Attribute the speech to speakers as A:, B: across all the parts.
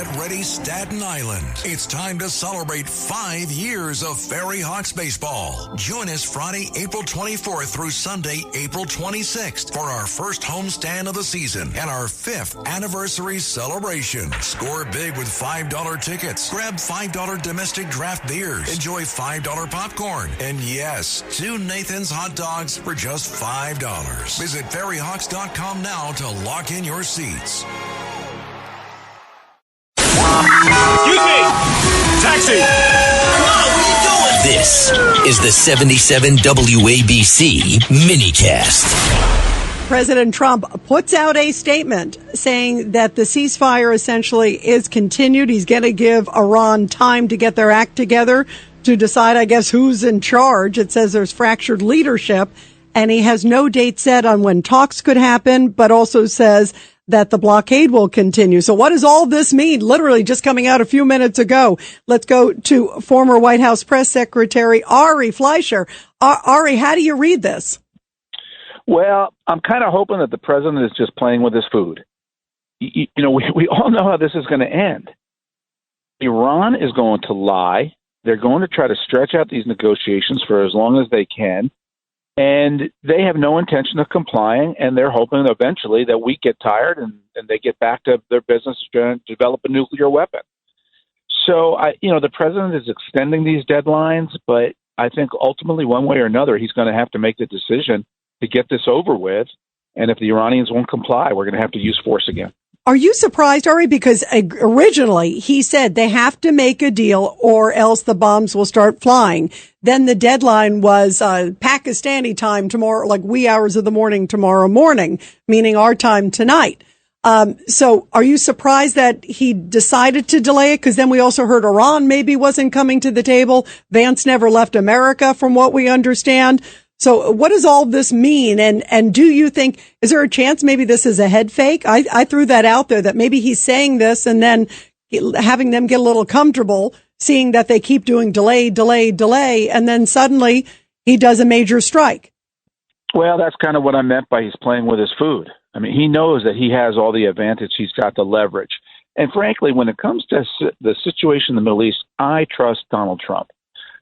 A: Get ready, Staten Island. It's time to celebrate 5 years of Ferry Hawks baseball. Join us Friday, April 24th through Sunday, April 26th for our first homestand of the season and our 5th anniversary celebration. Score big with $5 tickets. Grab $5 domestic draft beers. Enjoy $5 popcorn. And yes, 2 Nathan's hot dogs for just $5. Visit ferryhawks.com now to lock in your seats.
B: Excuse me! Taxi!
C: Come on, what are you doing? This is the 77 WABC minicast.
D: President Trump puts out a statement saying that the ceasefire essentially is continued. He's going to give Iran time to get their act together to decide, I guess, who's in charge. It says there's fractured leadership, and he has no date set on when talks could happen, but also says that the blockade will continue. So what does all this mean? Literally just coming out a few minutes ago. Let's go to former White House Press Secretary Ari Fleischer. Ari, how do you read this?
E: Well, I'm kind of hoping that the president is just playing with his food. We all know how this is going to end. Iran is going to lie. They're going to try to stretch out these negotiations for as long as they can. And they have no intention of complying, and they're hoping eventually that we get tired and they get back to their business to develop a nuclear weapon. So, the president is extending these deadlines, but I think ultimately one way or another he's going to have to make the decision to get this over with. And if the Iranians won't comply, we're going to have to use force again.
D: Are you surprised, Ari? Because originally he said they have to make a deal or else the bombs will start flying. Then the deadline was Pakistani time tomorrow, like wee hours of the morning tomorrow morning, meaning our time tonight. So are you surprised that he decided to delay it? Because then we also heard Iran maybe wasn't coming to the table. Vance never left America, from what we understand. So what does all this mean? And do you think, is there a chance maybe this is a head fake? I threw that out there, that maybe he's saying this and then having them get a little comfortable, seeing that they keep doing delay, and then suddenly he does a major strike.
E: Well, that's kind of what I meant by he's playing with his food. I mean, he knows that he has all the advantage. He's got the leverage. And frankly, when it comes to the situation in the Middle East, I trust Donald Trump.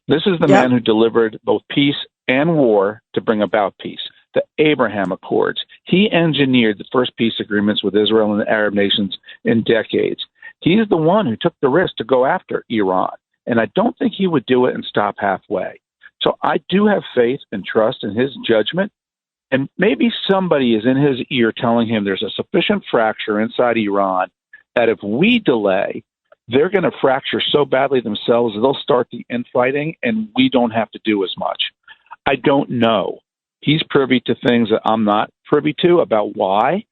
E: This is the man who delivered both peace and war to bring about peace. The Abraham Accords. He engineered the first peace agreements with Israel and the Arab nations in decades. He's the one who took the risk to go after Iran. And I don't think he would do it and stop halfway. So I do have faith and trust in his judgment. And maybe somebody is in his ear telling him there's a sufficient fracture inside Iran that if we delay, they're going to fracture so badly themselves, they'll start the infighting and we don't have to do as much. I don't know. He's privy to things that I'm not privy to about why.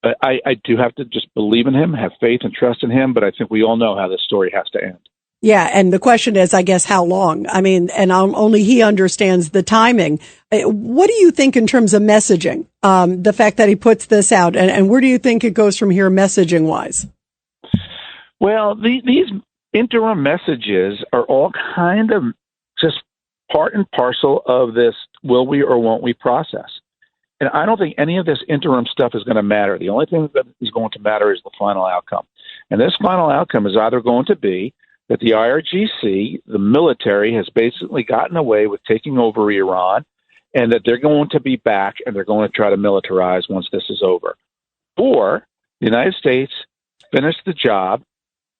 E: But I do have to just believe in him, have faith and trust in him. But I think we all know how this story has to end.
D: Yeah. And the question is, I guess, how long? I mean, and only he understands the timing. What do you think in terms of messaging? The fact that he puts this out, and where do you think it goes from here messaging wise?
E: Well, these interim messages are all kind of just part and parcel of this will we or won't we process. And I don't think any of this interim stuff is going to matter. The only thing that is going to matter is the final outcome. And this final outcome is either going to be that the IRGC, the military, has basically gotten away with taking over Iran and that they're going to be back and they're going to try to militarize once this is over. Or the United States finished the job.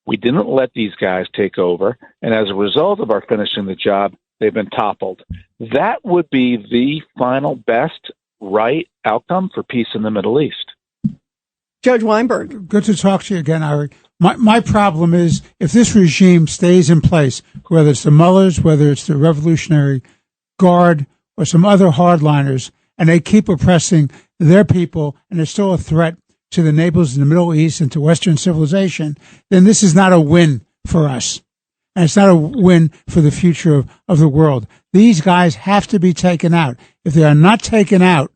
E: We didn't let these guys take over. And as a result of our finishing the job, they've been toppled. That would be the final best right outcome for peace in the Middle East.
D: Judge Weinberg.
F: Good to talk to you again, Ari. My problem is if this regime stays in place, whether it's the Mullahs, whether it's the Revolutionary Guard or some other hardliners, and they keep oppressing their people and they're still a threat to the neighbors in the Middle East and to Western civilization, then this is not a win for us. And it's not a win for the future of the world. These guys have to be taken out. If they are not taken out,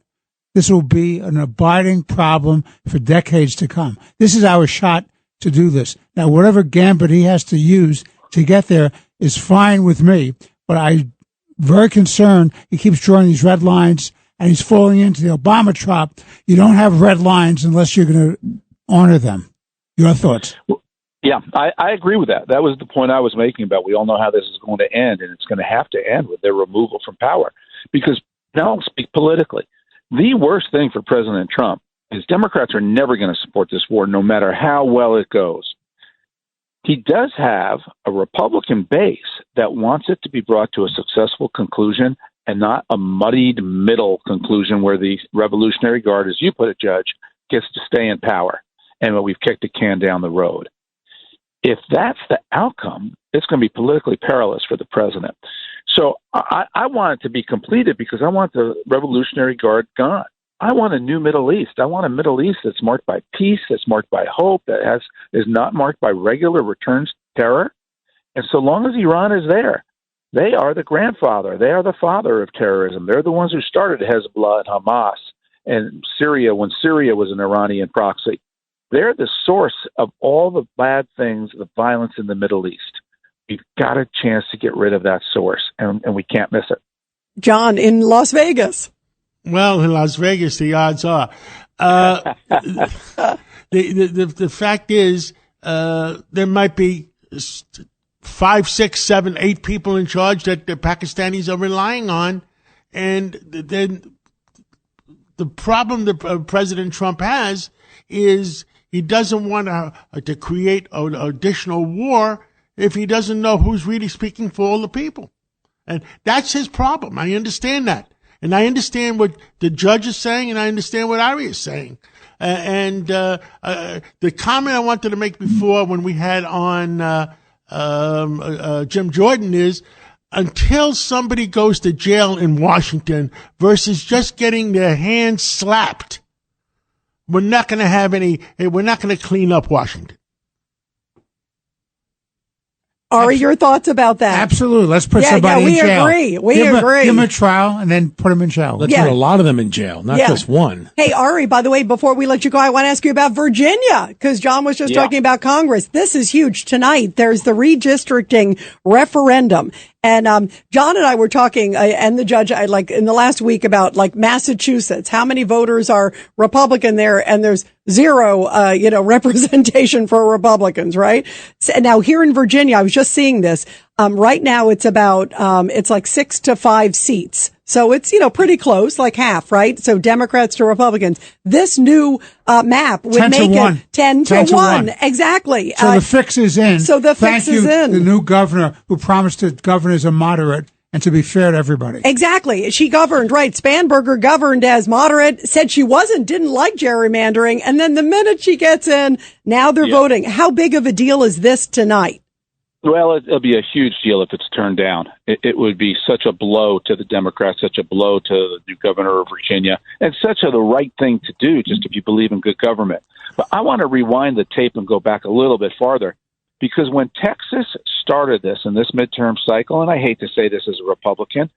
F: this will be an abiding problem for decades to come. This is our shot to do this. Now, whatever gambit he has to use to get there is fine with me, but I'm very concerned he keeps drawing these red lines and he's falling into the Obama trap. You don't have red lines unless you're going to honor them. Your thoughts?
E: Yeah, I agree with that. That was the point I was making about we all know how this is going to end, and it's going to have to end with their removal from power. Because now I'll speak politically. The worst thing for President Trump is Democrats are never going to support this war no matter how well it goes. He does have a Republican base that wants it to be brought to a successful conclusion and not a muddied middle conclusion where the Revolutionary Guard, as you put it, Judge, gets to stay in power and we've kicked a can down the road. If that's the outcome, it's going to be politically perilous for the president. So I want it to be completed because I want the Revolutionary Guard gone. I want a new Middle East. I want a Middle East that's marked by peace, that's marked by hope, that is not marked by regular returns to terror. And so long as Iran is there, they are the grandfather. They are the father of terrorism. They're the ones who started Hezbollah and Hamas and Syria when Syria was an Iranian proxy. They're the source of all the bad things, the violence in the Middle East. We've got a chance to get rid of that source, and we can't miss it.
D: John, in Las Vegas.
G: Well, in Las Vegas, the odds are. The fact is, there might be 5, 6, 7, 8 people in charge that the Pakistanis are relying on. And then the problem that President Trump has is he doesn't want to create an additional war if he doesn't know who's really speaking for all the people. And that's his problem. I understand that. And I understand what the judge is saying, and I understand what Ari is saying. The comment I wanted to make before when we had on Jim Jordan is, until somebody goes to jail in Washington versus just getting their hands slapped, we're not going to clean up Washington.
D: Ari, your thoughts about that?
F: Absolutely. Let's put somebody in jail.
D: We agree.
F: Give them a trial and then put them in jail.
H: Let's put a lot of them in jail, not just one.
D: Hey, Ari, by the way, before we let you go, I want to ask you about Virginia, because John was just talking about Congress. This is huge. Tonight, there's the redistricting referendum. And John and I were talking, and the judge, in the last week about Massachusetts. How many voters are Republican there? And there's zero, representation for Republicans, right? So, now here in Virginia, I was just seeing this. Right now it's about, it's like 6 to 5 seats. So it's, pretty close, like half, right? So Democrats to Republicans. This new, map would make it 10 to 1. Exactly.
F: So the fix is in.
D: Thank you,
F: the new governor who promised to govern as a moderate and to be fair to everybody.
D: Exactly. She governed, right. Spanberger governed as moderate, said she didn't like gerrymandering. And then the minute she gets in, now they're voting. How big of a deal is this tonight?
E: Well, it'll be a huge deal if it's turned down. It would be such a blow to the Democrats, such a blow to the new governor of Virginia, and the right thing to do, just if you believe in good government. But I want to rewind the tape and go back a little bit farther, because when Texas started this in this midterm cycle, and I hate to say this as a Republican,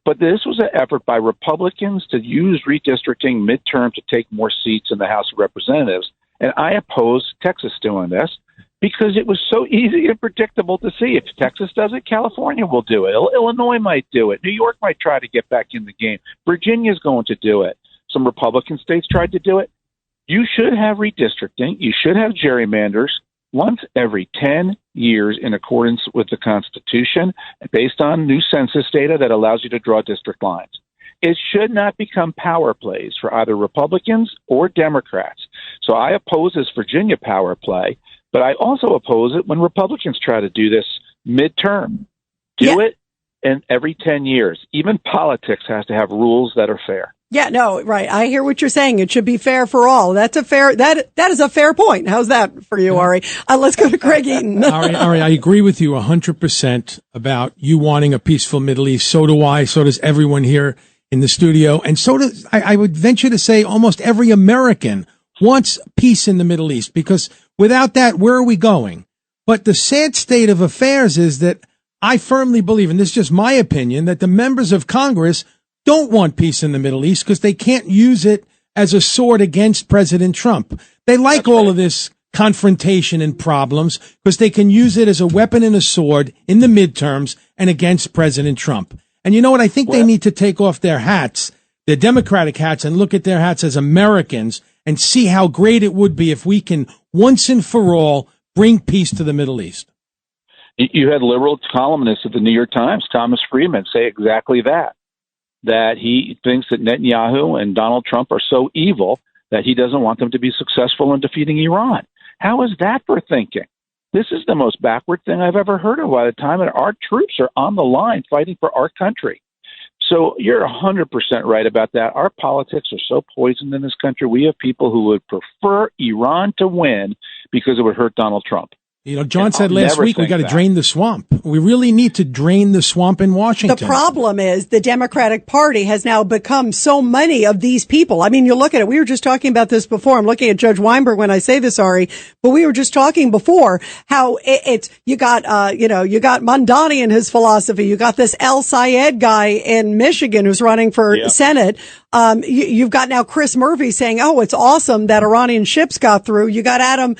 E: but this was an effort by Republicans to use redistricting midterm to take more seats in the House of Representatives. And I opposed Texas doing this, because it was so easy and predictable to see. If Texas does it, California will do it. Illinois might do it. New York might try to get back in the game. Virginia's going to do it. Some Republican states tried to do it. You should have redistricting. You should have gerrymanders once every 10 years in accordance with the Constitution, based on new census data that allows you to draw district lines. It should not become power plays for either Republicans or Democrats. So I oppose this Virginia power play. But I also oppose it when Republicans try to do this midterm. Do it in every 10 years. Even politics has to have rules that are fair.
D: Yeah, no, right. I hear what you're saying. It should be fair for all. That is a fair point. How's that for you, Ari? Let's go to Craig Eaton.
H: Ari, I agree with you 100% about you wanting a peaceful Middle East. So do I. So does everyone here in the studio. And so does, I would venture to say, almost every American wants peace in the Middle East, because without that, where are we going? But the sad state of affairs is that I firmly believe, and this is just my opinion, that the members of Congress don't want peace in the Middle East because they can't use it as a sword against President Trump. They like all of this confrontation and problems because they can use it as a weapon and a sword in the midterms and against President Trump. And you know what? I think they need to take off their hats, their Democratic hats, and look at their hats as Americans and see how great it would be if we can once and for all bring peace to the Middle East.
E: You had liberal columnists at the New York Times, Thomas Friedman, say exactly that he thinks that Netanyahu and Donald Trump are so evil that he doesn't want them to be successful in defeating Iran. How is that for thinking? This is the most backward thing I've ever heard of by the time that our troops are on the line fighting for our country. So you're 100% right about that. Our politics are so poisoned in this country. We have people who would prefer Iran to win because it would hurt Donald Trump.
H: You know, John said last week we got to drain the swamp. We really need to drain the swamp in Washington.
D: The problem is the Democratic Party has now become so many of these people. I mean, you look at it. We were just talking about this before. I'm looking at Judge Weinberg when I say this, Ari, but we were just talking before how you got Mondani and his philosophy. You got this El Sayed guy in Michigan who's running for Senate. You've got now Chris Murphy saying, oh, it's awesome that Iranian ships got through. You got Adam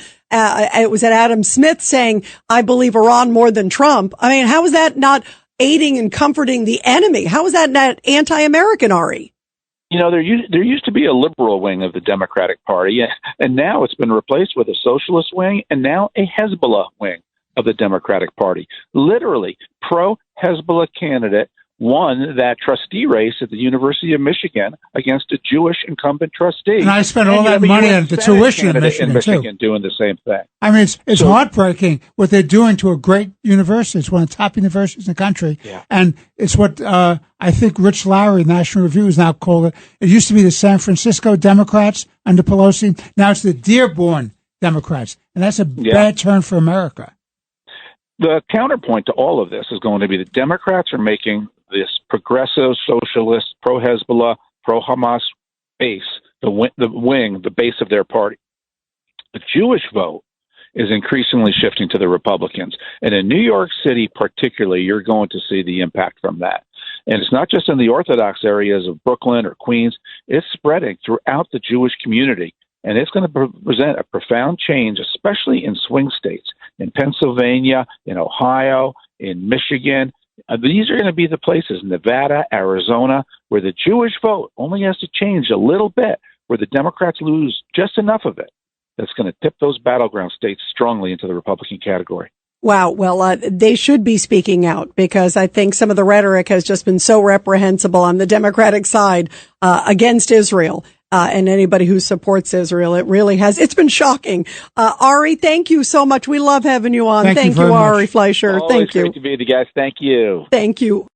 D: Smith saying, I believe Iran more than Trump. I mean, how is that not aiding and comforting the enemy? How is that not anti-American, Ari?
E: You know, there used to be a liberal wing of the Democratic Party, and now it's been replaced with a socialist wing and now a Hezbollah wing of the Democratic Party. Literally, pro-Hezbollah candidate won that trustee race at the University of Michigan against a Jewish incumbent trustee.
F: And I spent all that money on the tuition in Michigan, too.
E: Doing the same thing.
F: I mean, it's heartbreaking what they're doing to a great university. It's one of the top universities in the country. Yeah. And it's what I think Rich Lowry, National Review, has now called it. It used to be the San Francisco Democrats under Pelosi. Now it's the Dearborn Democrats. And that's a bad turn for America.
E: The counterpoint to all of this is going to be the Democrats are making this progressive, socialist, pro-Hezbollah, pro-Hamas base, the base of their party. The Jewish vote is increasingly shifting to the Republicans. And in New York City particularly, you're going to see the impact from that. And it's not just in the Orthodox areas of Brooklyn or Queens. It's spreading throughout the Jewish community. And it's going to present a profound change, especially in swing states, in Pennsylvania, in Ohio, in Michigan. These are going to be the places, Nevada, Arizona, where the Jewish vote only has to change a little bit, where the Democrats lose just enough of it. That's going to tip those battleground states strongly into the Republican category.
D: Wow. Well, they should be speaking out because I think some of the rhetoric has just been so reprehensible on the Democratic side against Israel. And anybody who supports Israel, it really has. It's been shocking. Ari, thank you so much. We love having you on. Thank you, Ari Fleischer.
E: Always
D: thank you.
E: Great to be with you guys. Thank you.
D: Thank you.